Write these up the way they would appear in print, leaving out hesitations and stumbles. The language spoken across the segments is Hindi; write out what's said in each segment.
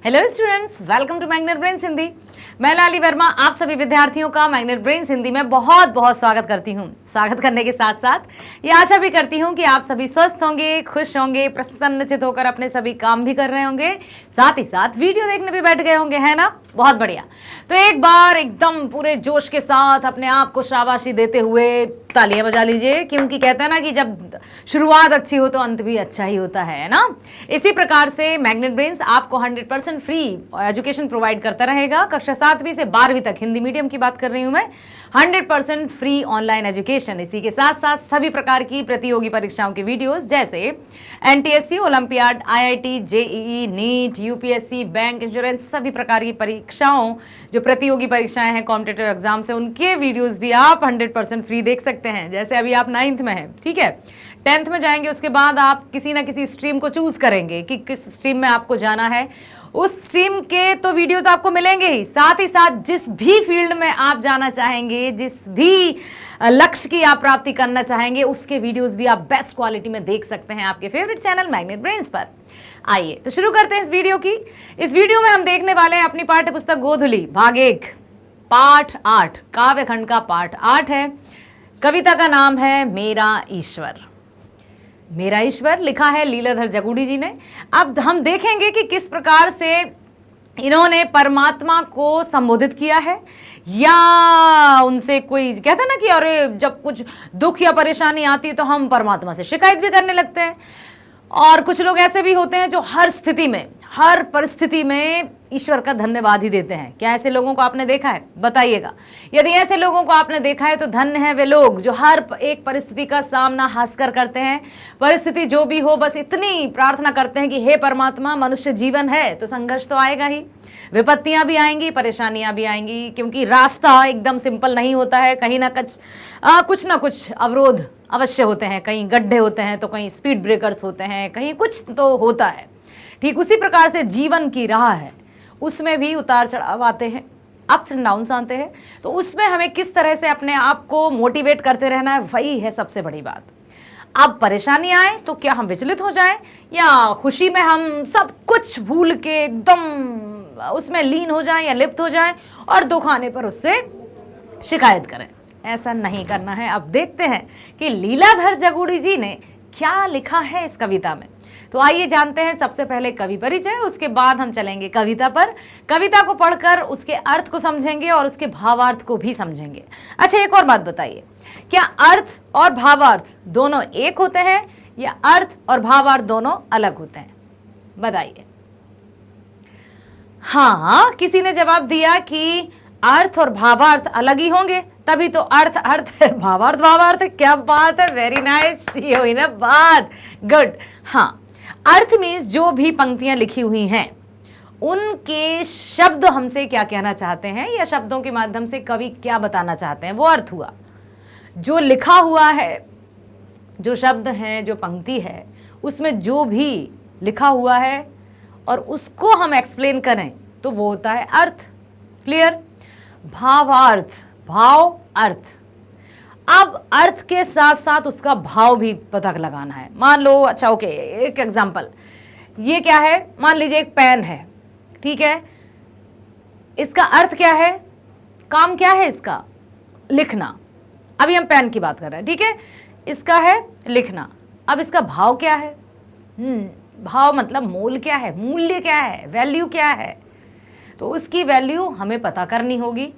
Hello students, welcome to Magnet Brains Hindi. मैं लाली वर्मा आप सभी विद्यार्थियों का मैग्नेट ब्रेन्स हिंदी में बहुत बहुत स्वागत करती हूँ। स्वागत करने के साथ साथ ये आशा भी करती हूँ कि आप सभी स्वस्थ होंगे, खुश होंगे, प्रसन्नचित होकर अपने सभी काम भी कर रहे होंगे, साथ ही साथ वीडियो देखने भी बैठ गए होंगे, है ना। बहुत बढ़िया। तो एक बार एकदम पूरे जोश के साथ अपने आप को शाबाशी देते हुए तालियां बजा लीजिए, क्योंकि कहते हैं ना कि जब शुरुआत अच्छी हो तो अंत भी अच्छा ही होता है ना। इसी प्रकार से मैग्नेट ब्रेन्स आपको 100% फ्री एजुकेशन प्रोवाइड करता रहेगा। कक्षा 7वीं से 12वीं तक, हिंदी मीडियम की बात कर रही हूं मैं, 100% फ्री ऑनलाइन एजुकेशन। इसी के साथ साथ सभी प्रकार की प्रतियोगी परीक्षाओं के वीडियोस जैसे NTSC, olympiad, IIT, JEE, NEET, UPSC, bank, insurance, सभी प्रकार की परीक्षाओं जो प्रतियोगी परीक्षाएं हैं, कॉम्पिटिटिव एग्जाम से, उनके वीडियोस भी आप 100% फ्री देख सकते हैं। जैसे अभी आप 9th में हैं, ठीक है, 10th में जाएंगे, उसके बाद आप किसी ना किसी स्ट्रीम को चूज करेंगे कि किस स्ट्रीम में आपको जाना है। उस स्ट्रीम के तो वीडियोस आपको मिलेंगे ही, साथ ही साथ जिस भी फील्ड में आप जाना चाहेंगे, जिस भी लक्ष्य की आप प्राप्ति करना चाहेंगे, उसके वीडियोस भी आप बेस्ट क्वालिटी में देख सकते हैं आपके फेवरेट चैनल मैग्नेट ब्रेन्स पर। आइए तो शुरू करते हैं इस वीडियो की। इस वीडियो में हम देखने वाले हैं अपनी पाठ्य पुस्तक गोधुली भाग 1 पाठ 8, काव्य खंड का पाठ 8 है। कविता का नाम है मेरा ईश्वर। मेरा ईश्वर लिखा है लीलाधर जगूड़ी जी ने। अब हम देखेंगे कि किस प्रकार से इन्होंने परमात्मा को संबोधित किया है, या उनसे कोई कहता है ना कि अरे जब कुछ दुख या परेशानी आती है तो हम परमात्मा से शिकायत भी करने लगते हैं। और कुछ लोग ऐसे भी होते हैं जो हर स्थिति में, हर परिस्थिति में ईश्वर का धन्यवाद ही देते हैं। क्या ऐसे लोगों को आपने देखा है? बताइएगा। यदि ऐसे लोगों को आपने देखा है तो धन्य है वे लोग जो हर एक परिस्थिति का सामना हंसकर करते हैं। परिस्थिति जो भी हो, बस इतनी प्रार्थना करते हैं कि हे परमात्मा, मनुष्य जीवन है तो संघर्ष तो आएगा ही, विपत्तियां भी आएंगी, परेशानियां भी आएंगी, क्योंकि रास्ता एकदम सिंपल नहीं होता है। कहीं ना कुछ ना कुछ अवरोध अवश्य होते हैं, कहीं गड्ढे होते हैं तो कहीं स्पीड ब्रेकर्स होते हैं, कहीं कुछ तो होता है। ठीक उसी प्रकार से जीवन की राह है, उसमें भी उतार चढ़ाव आते हैं, अप्स एंड डाउन्स आते हैं। तो उसमें हमें किस तरह से अपने आप को मोटिवेट करते रहना है, वही है सबसे बड़ी बात। अब परेशानी आए तो क्या हम विचलित हो जाएं, या खुशी में हम सब कुछ भूल के एकदम उसमें लीन हो जाएं या लिप्त हो जाएं और दुख आने पर उससे शिकायत करें? ऐसा नहीं करना है। अब देखते हैं कि लीलाधर जगूड़ी जी ने क्या लिखा है इस कविता में। तो आइए जानते हैं सबसे पहले कवि परिचय, उसके बाद हम चलेंगे कविता पर। कविता को पढ़कर उसके अर्थ को समझेंगे और उसके भावार्थ को भी समझेंगे। अच्छा, एक और बात बताइए, क्या अर्थ और भावार्थ दोनों एक होते हैं या अर्थ और भावार्थ दोनों अलग होते हैं? बताइए। हाँ, किसी ने जवाब दिया कि अर्थ और भावार्थ अलग ही होंगे, तभी तो अर्थ अर्थ है, भावार्थ भावार्थ है। क्या बात है, वेरी नाइस, ये हुई ना बात, गुड। हाँ, अर्थ मीन्स जो भी पंक्तियां लिखी हुई हैं उनके शब्द हमसे क्या कहना चाहते हैं, या शब्दों के माध्यम से कवि क्या बताना चाहते हैं, वो अर्थ हुआ। जो लिखा हुआ है, जो शब्द हैं, जो पंक्ति है, उसमें जो भी लिखा हुआ है और उसको हम एक्सप्लेन करें तो वो होता है अर्थ। क्लियर? भावार्थ, भाव अर्थ। अब अर्थ के साथ साथ उसका भाव भी पता लगाना है। मान लो, अच्छा ओके, एक एग्जांपल, ये क्या है, मान लीजिए एक पेन है, ठीक है, इसका अर्थ क्या है, काम क्या है इसका, लिखना। अभी हम पेन की बात कर रहे हैं, ठीक है, इसका है लिखना। अब इसका भाव क्या है? भाव मतलब मोल क्या है, मूल्य क्या है, वैल्यू क्या है, तो उसकी वैल्यू हमें पता करनी होगी।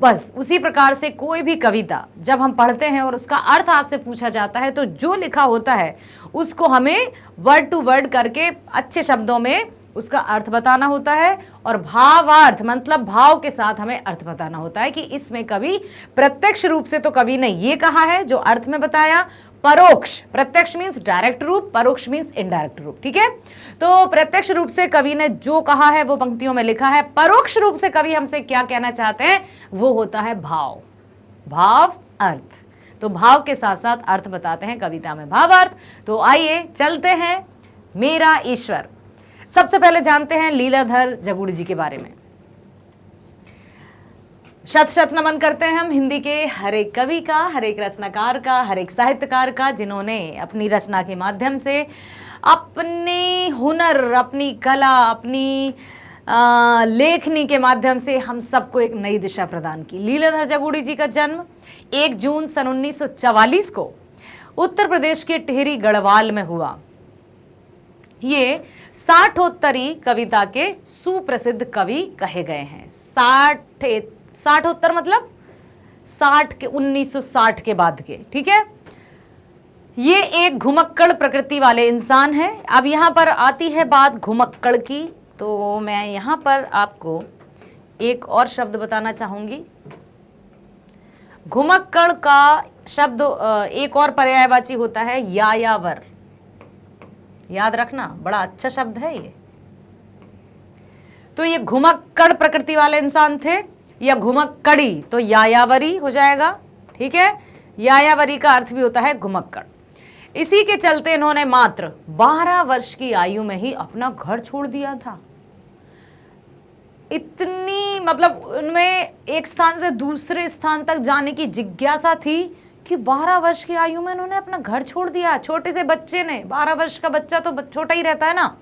बस उसी प्रकार से कोई भी कविता जब हम पढ़ते हैं और उसका अर्थ आपसे पूछा जाता है, तो जो लिखा होता है उसको हमें वर्ड टू वर्ड करके अच्छे शब्दों में उसका अर्थ बताना होता है, और भावार्थ मतलब भाव के साथ हमें अर्थ बताना होता है कि इसमें कवि प्रत्यक्ष रूप से तो कवि ने ये कहा है जो अर्थ में बताया, परोक्ष, प्रत्यक्ष मीन्स डायरेक्ट रूप, परोक्ष मीन्स इनडायरेक्ट रूप, ठीक है। तो प्रत्यक्ष रूप से कवि ने जो कहा है वो पंक्तियों में लिखा है, परोक्ष रूप से कवि हमसे क्या कहना चाहते हैं वो होता है भाव, भाव अर्थ। तो भाव के साथ साथ अर्थ बताते हैं कविता में भावार्थ। तो आइए चलते हैं मेरा ईश्वर। सबसे पहले जानते हैं लीलाधर जगूड़ी जी के बारे में। शत शत नमन करते हैं हम हिंदी के हर एक कवि का, हर एक रचनाकार का, हर एक साहित्यकार का, जिन्होंने अपनी रचना के माध्यम से अपने हुनर, अपनी कला, अपनी लेखनी के माध्यम से हम सबको एक नई दिशा प्रदान की। लीलाधर जगूड़ी जी का जन्म 1 जून सन 1944 को उत्तर प्रदेश के टिहरी गढ़वाल में हुआ। ये साठोत्तरी कविता के सुप्रसिद्ध कवि कहे गए हैं। साठोत्तर मतलब 1960 के बाद के, ठीक है। ये एक घुमक्कड़ प्रकृति वाले इंसान हैं। अब यहाँ पर आती है बात घुमक्कड़ की, तो मैं यहाँ पर आपको एक और शब्द बताना चाहूंगी। घुमक्कड़ का शब्द एक और पर्यायवाची होता है यायावर। याद रखना, बड़ा अच्छा शब्द है ये। तो ये घुमक्कड़ प्रकृति वाले इंसान थे, या घुमक्कड़ी तो यायावरी हो जाएगा, ठीक है। यायावरी का अर्थ भी होता है घुमक्कड़। इसी के चलते इन्होंने मात्र 12 वर्ष की आयु में ही अपना घर छोड़ दिया था। इतनी मतलब उनमें एक स्थान से दूसरे स्थान तक जाने की जिज्ञासा थी कि 12 वर्ष की आयु में उन्होंने अपना घर छोड़ दिया। छोटे से बच्चे ने, 12 वर्ष का बच्चा तो छोटा ही रहता है ना,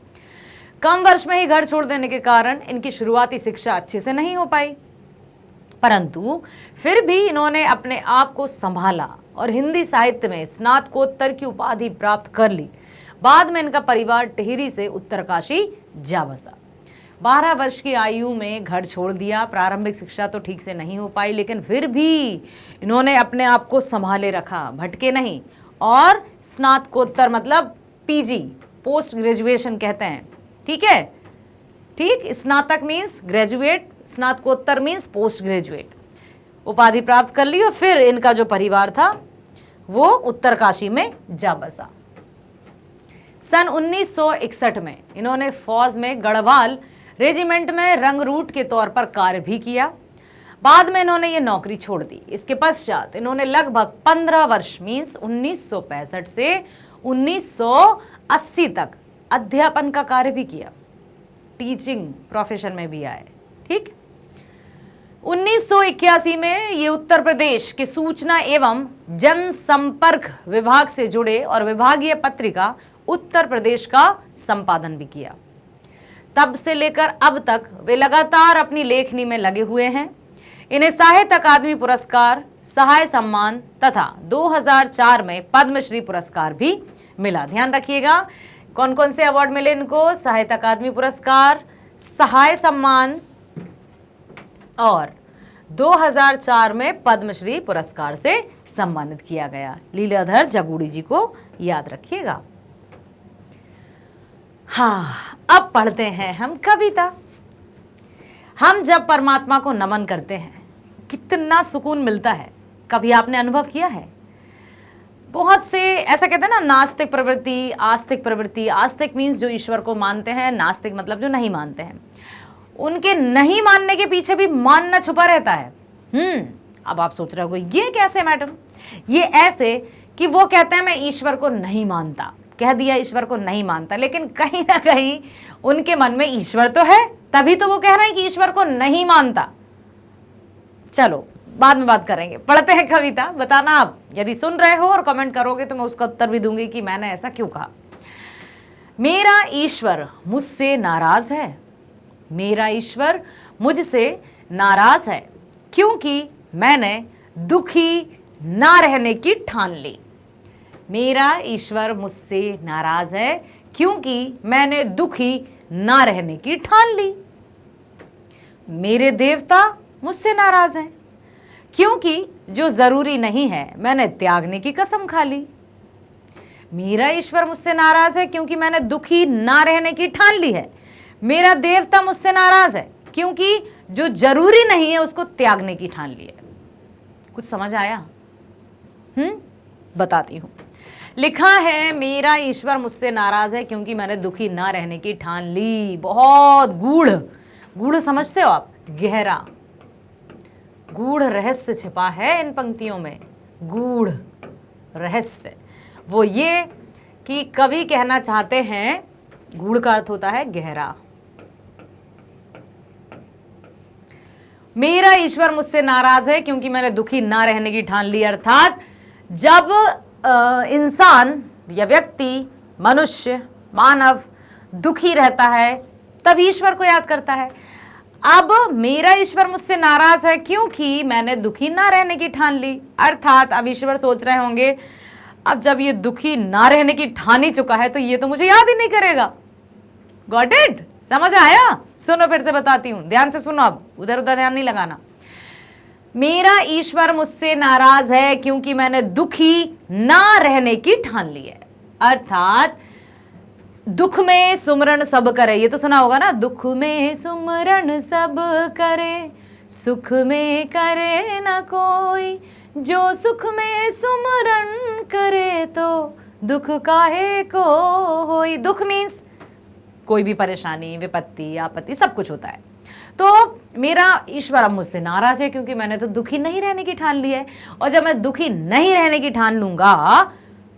कम वर्ष में ही घर छोड़ देने के कारण इनकी शुरुआती शिक्षा अच्छे से नहीं हो पाई। परंतु फिर भी इन्होंने अपने आप को संभाला और हिंदी साहित्य में स्नातकोत्तर की उपाधि प्राप्त कर ली। बाद में इनका परिवार टिहरी से उत्तरकाशी जा बसा। 12 वर्ष की आयु में घर छोड़ दिया। प्रारंभिक शिक्षा तो ठीक से नहीं हो पाई, लेकिन फिर भी इन्होंने अपने आप को संभाले रखा, भटके नहीं। और स्नातकोत्तर मतलब पीजी, पोस्ट ग्रेजुएशन कहते हैं, ठीक है। ठीक, स्नातक मीन्स ग्रेजुएट, स्नातकोत्तर मीन्स पोस्ट ग्रेजुएट, उपाधि प्राप्त कर ली। और फिर इनका जो परिवार था वो उत्तरकाशी में जा बसा। सन 1961 में इन्होंने फौज में गढ़वाल रेजिमेंट में रंगरूट के तौर पर कार्य भी किया। बाद में इन्होंने ये नौकरी छोड़ दी। इसके पश्चात इन्होंने लगभग 15 वर्ष मीन्स 1965 से 1980 तक अध्यापन का कार्य भी किया, टीचिंग प्रोफेशन में भी आए, ठीक। 1981 में ये उत्तर प्रदेश के सूचना एवं जनसंपर्क विभाग से जुड़े और विभागीय पत्रिका उत्तर प्रदेश का संपादन भी किया। तब से लेकर अब तक वे लगातार अपनी लेखनी में लगे हुए हैं। इन्हें साहित्य अकादमी पुरस्कार, सहाय सम्मान तथा 2004 में पद्मश्री पुरस्कार भी मिला। ध्यान रखिएगा कौन कौन से अवार्ड मिले इनको, साहित्य अकादमी पुरस्कार, सहाय सम्मान और 2004 में पद्मश्री पुरस्कार से सम्मानित किया गया। लीलाधर जगूड़ी जी को याद रखिएगा। हाँ, अब पढ़ते हैं हम कविता। हम जब परमात्मा को नमन करते हैं कितना सुकून मिलता है, कभी आपने अनुभव किया है? बहुत से ऐसा कहते हैं ना, नास्तिक प्रवृत्ति, आस्तिक प्रवृत्ति। आस्तिक मीन्स जो ईश्वर को मानते हैं, नास्तिक मतलब जो नहीं मानते हैं। उनके नहीं मानने के पीछे भी मानना छुपा रहता है। अब आप सोच रहे हो ये कैसे मैडम? ये ऐसे कि वो कहते हैं मैं ईश्वर को नहीं मानता, कह दिया ईश्वर को नहीं मानता, लेकिन कहीं ना कहीं उनके मन में ईश्वर तो है, तभी तो वो कह रहे हैं कि ईश्वर को नहीं मानता। चलो बाद में बात करेंगे, पढ़ते हैं कविता। बताना आप यदि सुन रहे हो और कमेंट करोगे तो मैं उसका उत्तर भी दूंगी कि मैंने ऐसा क्यों कहा। मेरा ईश्वर मुझसे नाराज है, मेरा ईश्वर मुझसे नाराज है, क्योंकि मैंने दुखी ना रहने की ठान ली। मेरा ईश्वर मुझसे नाराज है क्योंकि मैंने दुखी ना रहने की ठान ली। मेरे देवता मुझसे नाराज हैं क्योंकि जो जरूरी नहीं है मैंने त्यागने की कसम खा ली। मेरा ईश्वर मुझसे नाराज है क्योंकि मैंने दुखी ना रहने की ठान ली है। मेरा देवता मुझसे नाराज है क्योंकि जो जरूरी नहीं है उसको त्यागने की ठान ली है। कुछ समझ आया? बताती हूं। लिखा है मेरा ईश्वर मुझसे नाराज है क्योंकि मैंने दुखी ना रहने की ठान ली। बहुत गूढ़, गूढ़ समझते हो आप? गहरा गूढ़ रहस्य छिपा है इन पंक्तियों में। गूढ़ रहस्य वो ये कि कवि कहना चाहते हैं, गूढ़ का अर्थ होता है गहरा। मेरा ईश्वर मुझसे नाराज है क्योंकि मैंने दुखी ना रहने की ठान ली। अर्थात जब इंसान या व्यक्ति, मनुष्य, मानव दुखी रहता है, तब ईश्वर को याद करता है। अब मेरा ईश्वर मुझसे नाराज है क्योंकि मैंने दुखी ना रहने की ठान ली। अर्थात अब ईश्वर सोच रहे होंगे, अब जब ये दुखी ना रहने की ठान ही चुका है तो ये तो मुझे याद ही नहीं करेगा। Got it? समझ आया? सुनो फिर से बताती हूं, ध्यान से सुनो, अब उधर उधर ध्यान नहीं लगाना। मेरा ईश्वर मुझसे नाराज है क्योंकि मैंने दुखी ना रहने की ठान ली है। अर्थात दुख में सुमरण सब करे, ये तो सुना होगा ना, दुख में सुमरण सब करे, सुख में करे न कोई, जो सुख में सुमरण करे तो दुख काहे को होई। दुख मीन्स कोई भी परेशानी, विपत्ति, आपत्ति, सब कुछ होता है। तो मेरा ईश्वर अब मुझसे नाराज है क्योंकि मैंने तो दुखी नहीं रहने की ठान ली है, और जब मैं दुखी नहीं रहने की ठान लूंगा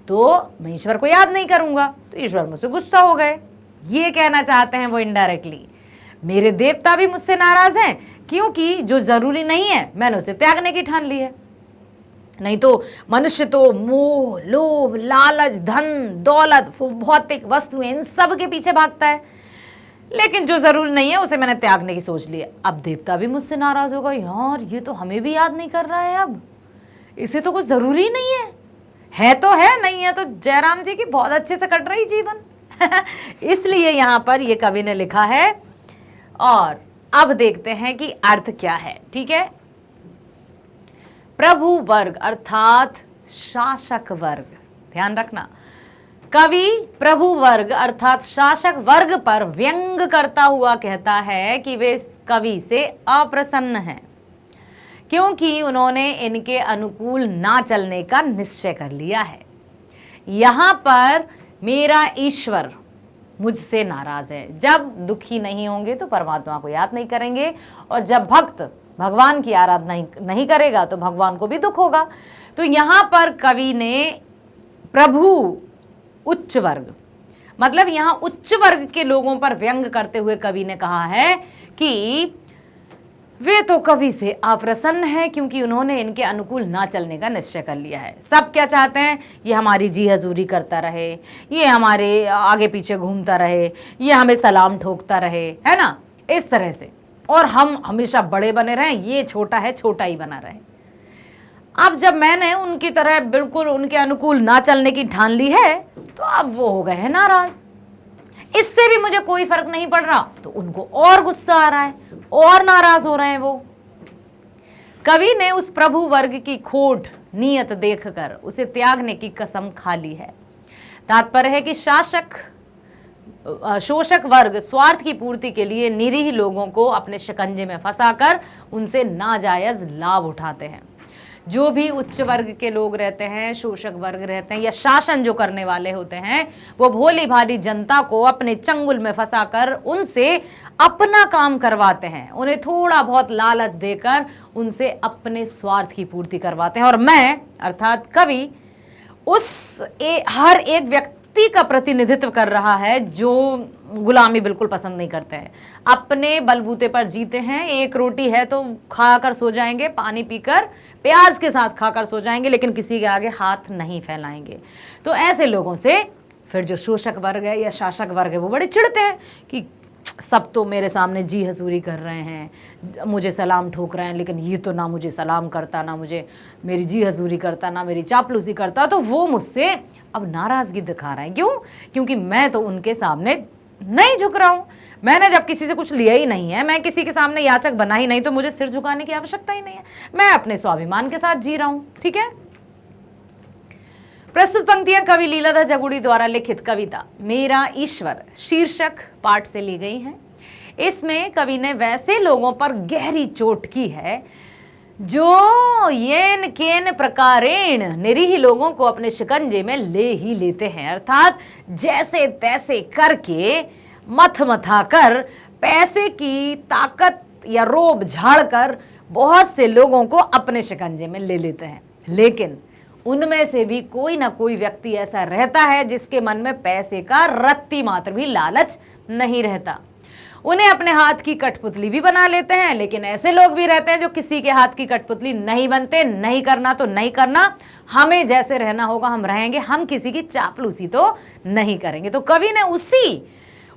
तो मैं ईश्वर को याद नहीं करूंगा, तो ईश्वर मुझसे गुस्सा हो गए। ये कहना चाहते हैं वो इनडायरेक्टली। मेरे देवता भी मुझसे नाराज हैं क्योंकि जो जरूरी नहीं है मैंने उसे त्यागने की ठान ली है। नहीं तो मनुष्य तो मोह, लोभ, लालच, धन, दौलत, भौतिक वस्तुएं, इन सब के पीछे भागता है, लेकिन जो जरूरी नहीं है उसे मैंने त्यागने की सोच ली है। अब देवता भी मुझसे नाराज होगा, यार ये तो हमें भी याद नहीं कर रहा है, अब इसे तो कुछ जरूरी नहीं है तो है, नहीं है तो जयराम जी की बहुत अच्छे से कट रही जीवन। इसलिए यहां पर ये कवि ने लिखा है। और अब देखते हैं कि अर्थ क्या है। ठीक है, प्रभु वर्ग अर्थात शासक वर्ग, ध्यान रखना, कवि प्रभु वर्ग अर्थात शासक वर्ग पर व्यंग करता हुआ कहता है कि वे कवि से अप्रसन्न हैं क्योंकि उन्होंने इनके अनुकूल ना चलने का निश्चय कर लिया है। यहां पर मेरा ईश्वर मुझसे नाराज है। जब दुखी नहीं होंगे तो परमात्मा को याद नहीं करेंगे, और जब भक्त भगवान की आराधना नहीं करेगा तो भगवान को भी दुख होगा। तो यहां पर कवि ने प्रभु उच्च वर्ग, मतलब यहां उच्च वर्ग के लोगों पर व्यंग करते हुए कवि ने कहा है कि वे तो कवि से अप्रसन्न है क्योंकि उन्होंने इनके अनुकूल ना चलने का निश्चय कर लिया है। सब क्या चाहते हैं? ये हमारी जी हजूरी करता रहे, ये हमारे आगे पीछे घूमता रहे, ये हमें सलाम ठोकता रहे, है ना, इस तरह से, और हम हमेशा बड़े बने रहें, ये छोटा है छोटा ही बना रहे। अब जब मैंने उनकी तरह बिल्कुल उनके अनुकूल ना चलने की ठान ली है तो अब वो हो गए हैं नाराज। इससे भी मुझे कोई फर्क नहीं पड़ रहा, तो उनको और गुस्सा आ रहा है, और नाराज हो रहे हैं वो। कवि ने उस प्रभु वर्ग की खोट नियत देखकर उसे त्यागने की कसम खा ली है। तात्पर्य है कि शोषक वर्ग स्वार्थ की पूर्ति के लिए निरीह लोगों को अपने शिकंजे में फंसाकर उनसे नाजायज लाभ उठाते हैं। जो भी उच्च वर्ग के लोग रहते हैं, शोषक वर्ग रहते हैं, या शासन जो करने वाले होते हैं, वो भोली भाली जनता को अपने चंगुल में फंसाकर उनसे अपना काम करवाते हैं, उन्हें थोड़ा बहुत लालच देकर उनसे अपने स्वार्थ की पूर्ति करवाते हैं। और मैं अर्थात कवि हर एक व्यक्ति का प्रतिनिधित्व कर रहा है जो गुलामी बिल्कुल पसंद नहीं करते हैं, अपने बलबूते पर जीते हैं। एक रोटी है तो खाकर सो जाएंगे, पानी पीकर प्याज के साथ खाकर सो जाएंगे, लेकिन किसी के आगे हाथ नहीं फैलाएंगे। तो ऐसे लोगों से फिर जो शोषक वर्ग है या शासक वर्ग है वो बड़े चिढ़ते हैं कि सब तो मेरे सामने जी हजूरी कर रहे हैं, मुझे सलाम ठोक रहे हैं, लेकिन ये तो ना मुझे सलाम करता, ना मुझे मेरी जी हजूरी करता, ना मेरी चापलूसी करता। तो वो मुझसे अब नाराज़गी दिखा रहे हैं। क्यों? क्योंकि मैं तो उनके सामने नहीं झुक रहा हूं। मैंने जब किसी से कुछ लिया ही नहीं है, मैं किसी के सामने याचक बना ही नहीं, तो मुझे सिर झुकाने की आवश्यकता ही नहीं है। मैं अपने स्वाभिमान के साथ जी रहा हूं। ठीक है। प्रस्तुत पंक्तियां कवि लीलाधर जगुड़ी द्वारा लिखित कविता मेरा ईश्वर शीर्षक पाठ से ली गई हैं। इसमें कवि ने वैसे लोगों पर गहरी चोट की है जो येन केन प्रकारेण निरीह लोगों को अपने शिकंजे में ले ही लेते हैं। अर्थात जैसे तैसे करके मथ मथाकर पैसे की ताकत या रोब झाड़कर बहुत से लोगों को अपने शिकंजे में ले लेते हैं। लेकिन उनमें से भी कोई ना कोई व्यक्ति ऐसा रहता है जिसके मन में पैसे का रत्ती मात्र भी लालच नहीं रहता। उन्हें अपने हाथ की कठपुतली भी बना लेते हैं, लेकिन ऐसे लोग भी रहते हैं जो किसी के हाथ की कठपुतली नहीं बनते। नहीं करना तो नहीं करना, हमें जैसे रहना होगा हम रहेंगे, हम किसी की चापलूसी तो नहीं करेंगे। तो कवि ने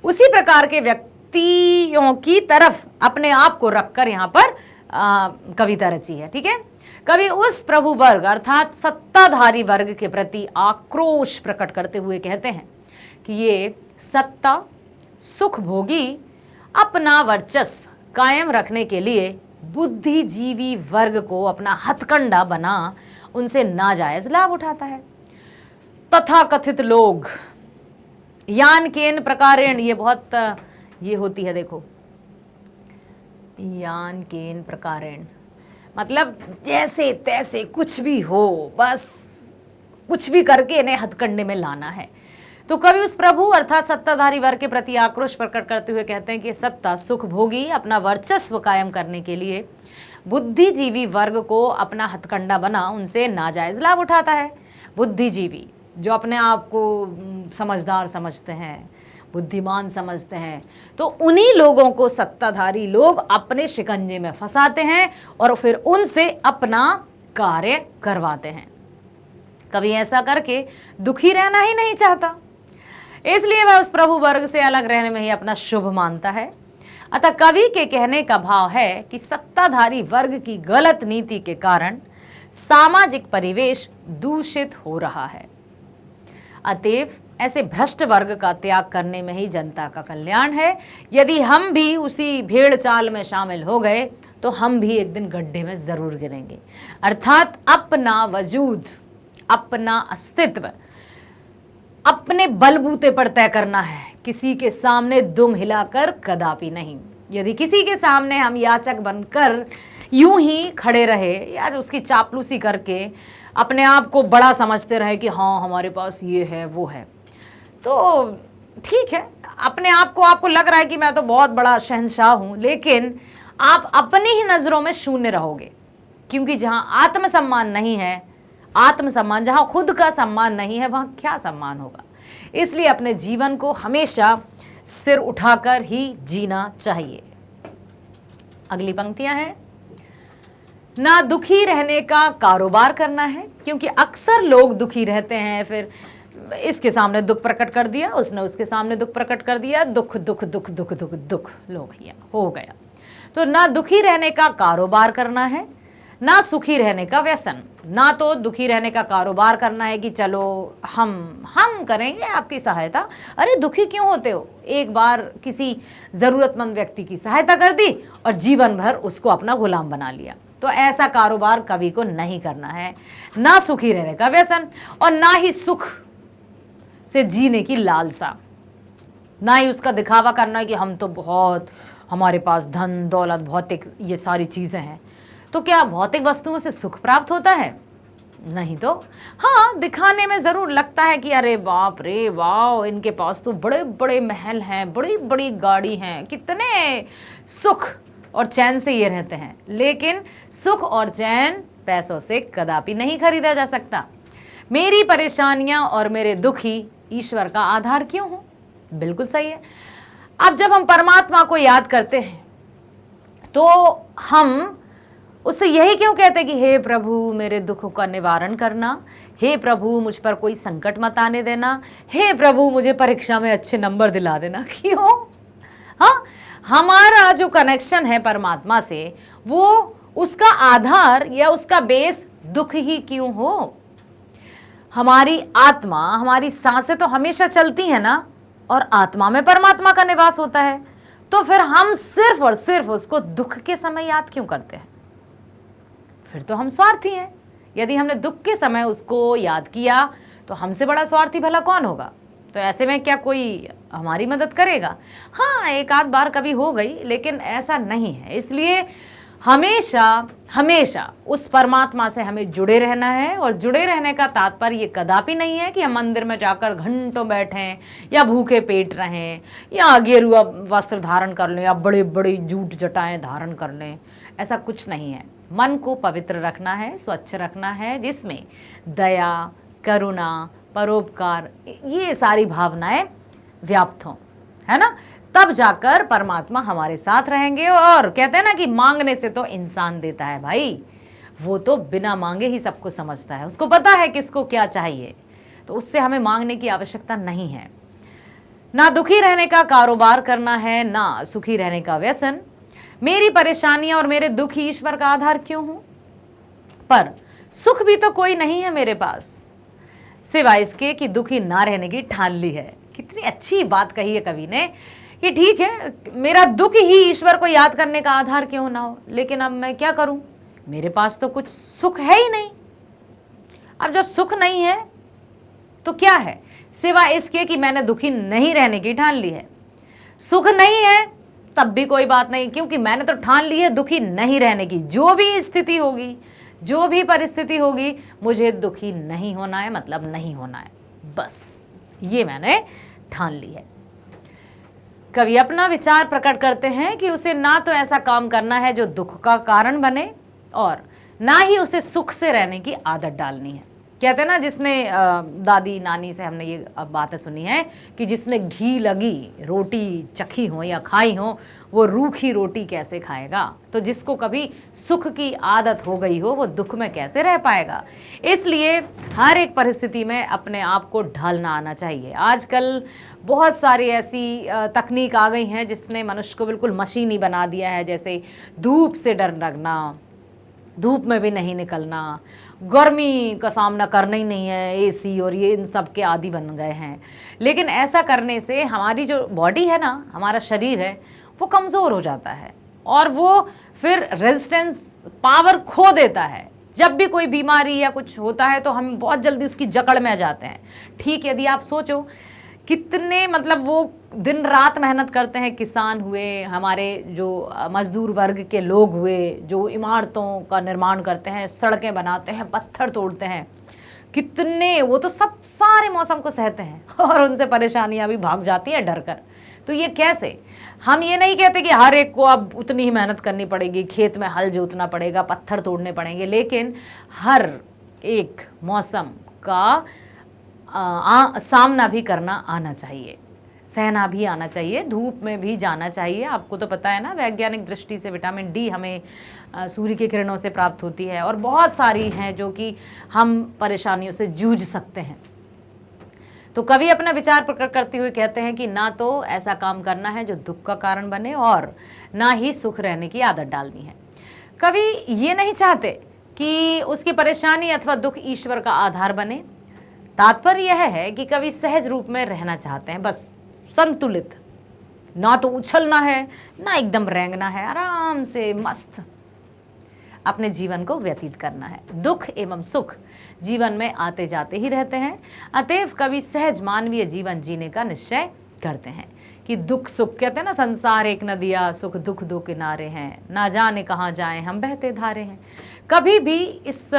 उसी प्रकार के व्यक्ति व्यक्तियों की तरफ अपने आप को रखकर यहाँ पर कविता रची है। ठीक है, कवि उस प्रभु वर्ग अर्थात सत्ताधारी वर्ग के प्रति आक्रोश प्रकट करते हुए कहते हैं कि ये सत्ता सुख भोगी अपना वर्चस्व कायम रखने के लिए बुद्धिजीवी वर्ग को अपना हथकंडा बना उनसे नाजायज लाभ उठाता है। तथा कथित लोग यान केन प्रकारेण, ये बहुत ये होती है, देखो यान केन प्रकारेण मतलब जैसे तैसे कुछ भी हो, बस कुछ भी करके इन्हें हथकंडे में लाना है। तो कवि उस प्रभु अर्थात सत्ताधारी वर्ग के प्रति आक्रोश प्रकट करते हुए कहते हैं कि सत्ता सुख भोगी अपना वर्चस्व कायम करने के लिए बुद्धिजीवी वर्ग को अपना हथकंडा बना उनसे नाजायज लाभ उठाता है। बुद्धिजीवी जो अपने आप को समझदार समझते हैं, बुद्धिमान समझते हैं, तो उन्हीं लोगों को सत्ताधारी लोग अपने शिकंजे में फंसाते हैं और फिर उनसे अपना कार्य करवाते हैं। कभी ऐसा करके दुखी रहना ही नहीं चाहता, इसलिए वह उस प्रभु वर्ग से अलग रहने में ही अपना शुभ मानता है। अतः कवि के कहने का भाव है कि सत्ताधारी वर्ग की गलत नीति के कारण सामाजिक परिवेश दूषित हो रहा है। अतएव ऐसे भ्रष्ट वर्ग का त्याग करने में ही जनता का कल्याण है। यदि हम भी उसी भेड़ चाल में शामिल हो गए तो हम भी एक दिन गड्ढे में जरूर गिरेंगे। अर्थात अपना वजूद, अपना अस्तित्व अपने बलबूते पर तय करना है, किसी के सामने दुम हिलाकर कदापि नहीं। यदि किसी के सामने हम याचक बनकर यूं ही खड़े रहे या उसकी चापलूसी करके अपने आप को बड़ा समझते रहे कि हाँ हमारे पास ये है वो है, तो ठीक है, अपने आप को आपको लग रहा है कि मैं तो बहुत बड़ा शहंशाह हूं, लेकिन आप अपनी ही नजरों में शून्य रहोगे। क्योंकि जहां आत्मसम्मान नहीं है, आत्मसम्मान जहां खुद का सम्मान नहीं है, वहां क्या सम्मान होगा। इसलिए अपने जीवन को हमेशा सिर उठाकर ही जीना चाहिए। अगली पंक्तियां हैं, ना दुखी रहने का कारोबार करना है, क्योंकि अक्सर लोग दुखी रहते हैं, फिर इसके सामने दुख प्रकट कर दिया, उसने उसके सामने दुख प्रकट कर दिया, दुख दुख दुख दुख दुख दुख, लो भैया हो गया। तो ना दुखी रहने का कारोबार करना है, ना सुखी रहने का व्यसन। ना तो दुखी रहने का कारोबार करना है कि चलो हम करेंगे आपकी सहायता, अरे दुखी क्यों होते हो, एक बार किसी ज़रूरतमंद व्यक्ति की सहायता कर दी और जीवन भर उसको अपना गुलाम बना लिया। तो ऐसा कारोबार कवि को नहीं करना है। ना सुखी रहने का व्यसन और ना ही सुख से जीने की लालसा, ना ही उसका दिखावा करना है कि हम तो बहुत, हमारे पास धन दौलत भौतिक ये सारी चीज़ें हैं। तो क्या भौतिक वस्तुओं से सुख प्राप्त होता है? नहीं तो हाँ, दिखाने में ज़रूर लगता है कि अरे बाप रे वाह, इनके पास तो बड़े बड़े महल हैं, बड़ी बड़ी गाड़ी हैं, कितने सुख और चैन से ये रहते हैं। लेकिन सुख और चैन पैसों से कदापि नहीं खरीदा जा सकता। मेरी परेशानियां और मेरे दुखी ईश्वर का आधार क्यों हो? बिल्कुल सही है। अब जब हम परमात्मा को याद करते हैं तो हम उससे यही क्यों कहते कि हे प्रभु मेरे दुखों का निवारण करना, हे प्रभु मुझ पर कोई संकट मत आने देना, हे प्रभु मुझे परीक्षा में अच्छे नंबर दिला देना। क्यों? हाँ, हमारा जो कनेक्शन है परमात्मा से, वो उसका आधार या उसका बेस दुख ही क्यों हो? हमारी आत्मा, हमारी सांसें तो हमेशा चलती हैं ना, और आत्मा में परमात्मा का निवास होता है। तो फिर हम सिर्फ और सिर्फ उसको दुख के समय याद क्यों करते हैं? फिर तो हम स्वार्थी हैं। यदि हमने दुख के समय उसको याद किया तो हमसे बड़ा स्वार्थी भला कौन होगा? तो ऐसे में क्या कोई हमारी मदद करेगा? हाँ, एक आध बार कभी हो गई, लेकिन ऐसा नहीं है। इसलिए हमेशा हमेशा उस परमात्मा से हमें जुड़े रहना है। और जुड़े रहने का तात्पर्य ये कदापि नहीं है कि हम मंदिर में जाकर घंटों बैठें या भूखे पेट रहें या गेरुआ वस्त्र धारण कर लें या बड़े बड़े जूट जटाएं धारण कर लें। ऐसा कुछ नहीं है। मन को पवित्र रखना है, स्वच्छ रखना है, जिसमें दया, करुणा, परोपकार ये सारी भावनाएं व्याप्त हों, है ना। तब जाकर परमात्मा हमारे साथ रहेंगे। और कहते हैं ना कि मांगने से तो इंसान देता है भाई, वो तो बिना मांगे ही सबको समझता है, उसको पता है किसको क्या चाहिए, तो उससे हमें मांगने की आवश्यकता नहीं है। ना दुखी रहने का कारोबार करना है, ना सुखी रहने का व्यसन। मेरी परेशानियां और मेरे दुख ही ईश्वर का आधार क्यों हो? पर सुख भी तो कोई नहीं है मेरे पास, सिवाय इसके कि दुखी ना रहने की ठान ली है। कितनी अच्छी बात कही है कवि ने कि ठीक है, मेरा दुख ही ईश्वर को याद करने का आधार क्यों ना हो, लेकिन अब मैं क्या करूं, मेरे पास तो कुछ सुख है ही नहीं। अब जब सुख नहीं है तो क्या है, सिवाय इसके कि मैंने दुखी नहीं रहने की ठान ली है। सुख नहीं है तब भी कोई बात नहीं, क्योंकि मैंने तो ठान ली है दुखी नहीं रहने की। जो भी स्थिति होगी, जो भी परिस्थिति होगी, मुझे दुखी नहीं होना है, मतलब नहीं होना है, बस ये मैंने ठान ली है। कवि अपना विचार प्रकट करते हैं कि उसे ना तो ऐसा काम करना है जो दुख का कारण बने, और ना ही उसे सुख से रहने की आदत डालनी है। कहते हैं ना, जिसने दादी नानी से हमने ये बातें सुनी है कि जिसने घी लगी रोटी चखी हो या खाई हो, वो रूखी रोटी कैसे खाएगा। तो जिसको कभी सुख की आदत हो गई हो, वो दुख में कैसे रह पाएगा। इसलिए हर एक परिस्थिति में अपने आप को ढालना आना चाहिए। आजकल बहुत सारी ऐसी तकनीक आ गई हैं जिसने मनुष्य को बिल्कुल मशीनी बना दिया है। जैसे धूप से डर लगना, धूप में भी नहीं निकलना, गर्मी का सामना करना ही नहीं है, एसी और ये इन सब के आदी बन गए हैं। लेकिन ऐसा करने से हमारी जो बॉडी है ना, हमारा शरीर है, वो कमज़ोर हो जाता है और वो फिर रेजिस्टेंस पावर खो देता है। जब भी कोई बीमारी या कुछ होता है तो हम बहुत जल्दी उसकी जकड़ में आ जाते हैं। ठीक, यदि आप सोचो कितने मतलब वो दिन रात मेहनत करते हैं, किसान हुए, हमारे जो मजदूर वर्ग के लोग हुए, जो इमारतों का निर्माण करते हैं, सड़कें बनाते हैं, पत्थर तोड़ते हैं, कितने वो तो सब सारे मौसम को सहते हैं और उनसे परेशानियां भी भाग जाती हैं डर कर। तो ये कैसे? हम ये नहीं कहते कि हर एक को अब उतनी ही मेहनत करनी पड़ेगी, खेत में हल जोतना पड़ेगा, पत्थर तोड़ने पड़ेंगे, लेकिन हर एक मौसम का सामना भी करना आना चाहिए, सहना भी आना चाहिए, धूप में भी जाना चाहिए। आपको तो पता है ना, वैज्ञानिक दृष्टि से विटामिन डी हमें सूर्य की किरणों से प्राप्त होती है, और बहुत सारी हैं जो कि हम परेशानियों से जूझ सकते हैं। तो कवि अपना विचार प्रकट करते हुए कहते हैं कि ना तो ऐसा काम करना है जो दुख का कारण बने, और ना ही सुख रहने की आदत डालनी है। कवि ये नहीं चाहते कि उसकी परेशानी अथवा दुख ईश्वर का आधार बने। तात्पर्य यह है कि कवि सहज रूप में रहना चाहते हैं, बस संतुलित, ना तो उछलना है ना एकदम रेंगना है, आराम से मस्त अपने जीवन को व्यतीत करना है। दुख एवं सुख जीवन में आते जाते ही रहते हैं, अतएव कवि सहज मानवीय जीवन जीने का निश्चय करते हैं कि दुख सुख, कहते हैं ना, संसार एक नदिया, सुख दुख दो किनारे हैं, ना जाने कहाँ जाएं हम बहते धारे हैं। कभी भी इस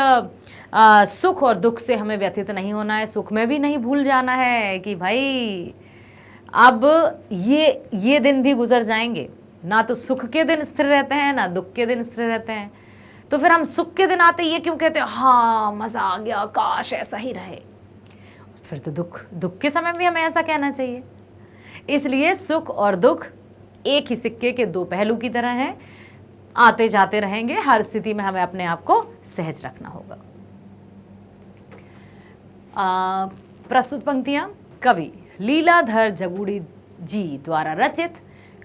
सुख और दुख से हमें व्यथित नहीं होना है, सुख में भी नहीं भूल जाना है कि भाई अब ये दिन भी गुजर जाएंगे। ना तो सुख के दिन स्थिर रहते हैं, ना दुख के दिन स्थिर रहते हैं। तो फिर हम सुख के दिन आते ये क्यों कहते हैं, हाँ मज़ा आ गया, काश ऐसा ही रहे। फिर तो दुख के समय भी हमें ऐसा कहना चाहिए। इसलिए सुख और दुख एक ही सिक्के के दो पहलू की तरह हैं, आते जाते रहेंगे। हर स्थिति में हमें अपने आप को सहज रखना होगा। प्रस्तुत पंक्तियां कवि लीलाधर जगूड़ी जी द्वारा रचित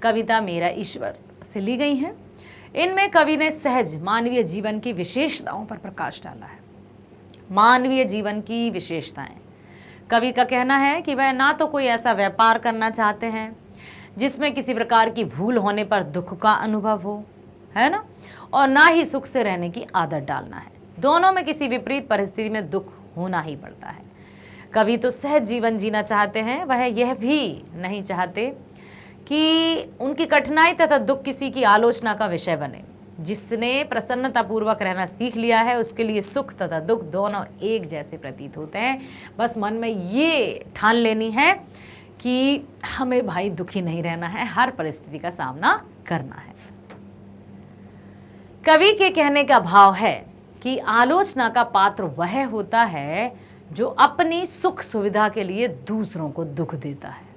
कविता मेरा ईश्वर से ली गई हैं। इनमें कवि ने सहज मानवीय जीवन की विशेषताओं पर प्रकाश डाला है। मानवीय जीवन की विशेषताएं, कवि का कहना है कि वह ना तो कोई ऐसा व्यापार करना चाहते हैं जिसमें किसी प्रकार की भूल होने पर दुख का अनुभव हो, है ना, और ना ही सुख से रहने की आदत डालना है। दोनों में किसी विपरीत परिस्थिति में दुख होना ही पड़ता है। कवि तो सहज जीवन जीना चाहते हैं, वह यह भी नहीं चाहते कि उनकी कठिनाई तथा दुख किसी की आलोचना का विषय बने। जिसने प्रसन्नतापूर्वक रहना सीख लिया है उसके लिए सुख तथा दुख दोनों एक जैसे प्रतीत होते हैं। बस मन में ये ठान लेनी है कि हमें भाई दुखी नहीं रहना है, हर परिस्थिति का सामना करना है। कवि के कहने का भाव है कि आलोचना का पात्र वह होता है जो अपनी सुख सुविधा के लिए दूसरों को दुख देता है।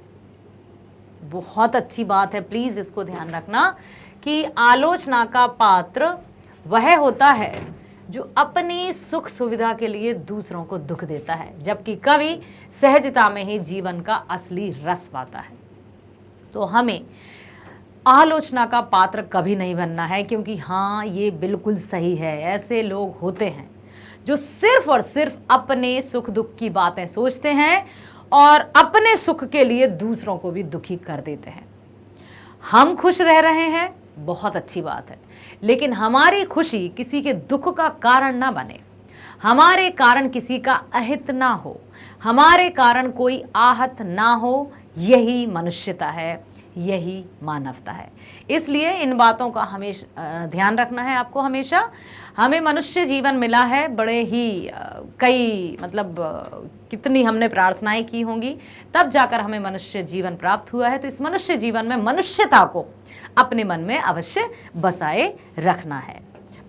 बहुत अच्छी बात है, प्लीज इसको ध्यान रखना कि आलोचना का पात्र वह होता है जो अपनी सुख सुविधा के लिए दूसरों को दुख देता है, जबकि कवि सहजता में ही जीवन का असली रस पाता है। तो हमें आलोचना का पात्र कभी नहीं बनना है, क्योंकि हाँ, ये बिल्कुल सही है, ऐसे लोग होते हैं जो सिर्फ और सिर्फ अपने सुख दुख की बातें सोचते हैं और अपने सुख के लिए दूसरों को भी दुखी कर देते हैं। हम खुश रह रहे हैं, बहुत अच्छी बात है, लेकिन हमारी खुशी किसी के दुख का कारण ना बने, हमारे कारण किसी का अहित ना हो, हमारे कारण कोई आहत ना हो। यही मनुष्यता है, यही मानवता है। इसलिए इन बातों का हमेशा ध्यान रखना है आपको। हमेशा हमें मनुष्य जीवन मिला है, बड़े ही कई कितनी हमने प्रार्थनाएं की होंगी, तब जाकर हमें मनुष्य जीवन प्राप्त हुआ है। तो इस मनुष्य जीवन में मनुष्यता को अपने मन में अवश्य बसाए रखना है।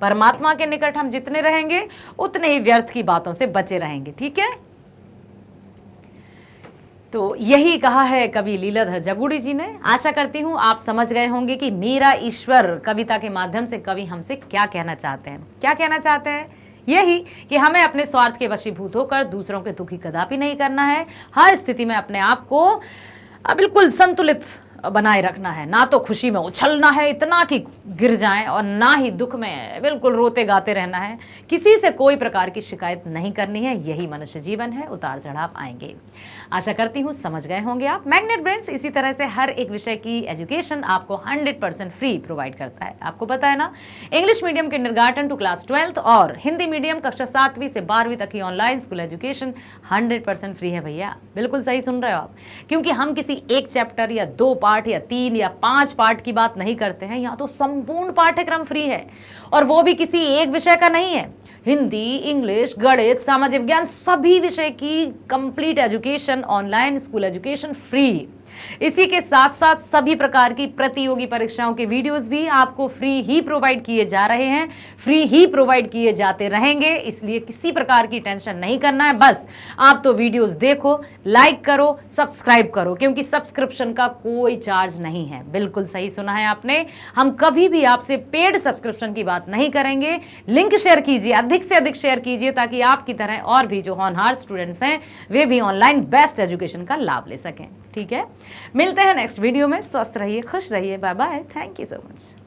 परमात्मा के निकट हम जितने रहेंगे उतने ही व्यर्थ की बातों से बचे रहेंगे। ठीक है, तो यही कहा है कवि लीलाधर जगुड़ी जी ने। आशा करती हूँ आप समझ गए होंगे कि मेरा ईश्वर कविता के माध्यम से कवि हमसे क्या कहना चाहते हैं। क्या कहना चाहते हैं? यही कि हमें अपने स्वार्थ के वशीभूत होकर दूसरों के दुखी कदापि नहीं करना है। हर स्थिति में अपने आप को बिल्कुल संतुलित बनाए रखना है, ना तो खुशी में उछलना है इतना कि गिर जाएं, और ना ही दुख में बिल्कुल रोते गाते रहना है। किसी से कोई प्रकार की शिकायत नहीं करनी है। यही मनुष्य जीवन है, उतार चढ़ाव आएंगे। आशा करती हूँ समझ गए होंगे आप। मैग्नेट ब्रेन्स इसी तरह से हर एक विषय की एजुकेशन आपको 100% फ्री प्रोवाइड करता है। आपको पता है ना, English medium kindergarten to class 12th और हिंदी मीडियम कक्षा 7वीं से 12वीं तक की ऑनलाइन स्कूल एजुकेशन 100% फ्री है भैया। बिल्कुल सही सुन रहे हो आप, क्योंकि हम किसी एक चैप्टर या 2 पार्ट या 3 या 5 पार्ट की बात नहीं करते हैं। यहाँ तो संपूर्ण पाठ्यक्रम फ्री है, और वो भी किसी एक विषय का नहीं है। हिंदी, इंग्लिश, गणित, सामाजिक विज्ञान, सभी विषय की complete education, online school education free. इसी के साथ साथ सभी प्रकार की प्रतियोगी परीक्षाओं के वीडियोस भी आपको फ्री ही प्रोवाइड किए जा रहे हैं, फ्री ही प्रोवाइड किए जाते रहेंगे। इसलिए किसी प्रकार की टेंशन नहीं करना है। बस आप तो वीडियोस देखो, लाइक करो, सब्सक्राइब करो, क्योंकि सब्सक्रिप्शन का कोई चार्ज नहीं है। बिल्कुल सही सुना है आपने। हम कभी भी आपसे पेड सब्सक्रिप्शन की बात नहीं करेंगे। लिंक शेयर कीजिए, अधिक से अधिक शेयर कीजिए, ताकि आपकी तरह और भी जो होनहार स्टूडेंट्स हैं वे भी ऑनलाइन बेस्ट एजुकेशन का लाभ ले सकें। ठीक है, मिलते हैं नेक्स्ट वीडियो में। स्वस्थ रहिए, खुश रहिए। Bye bye, thank you so much.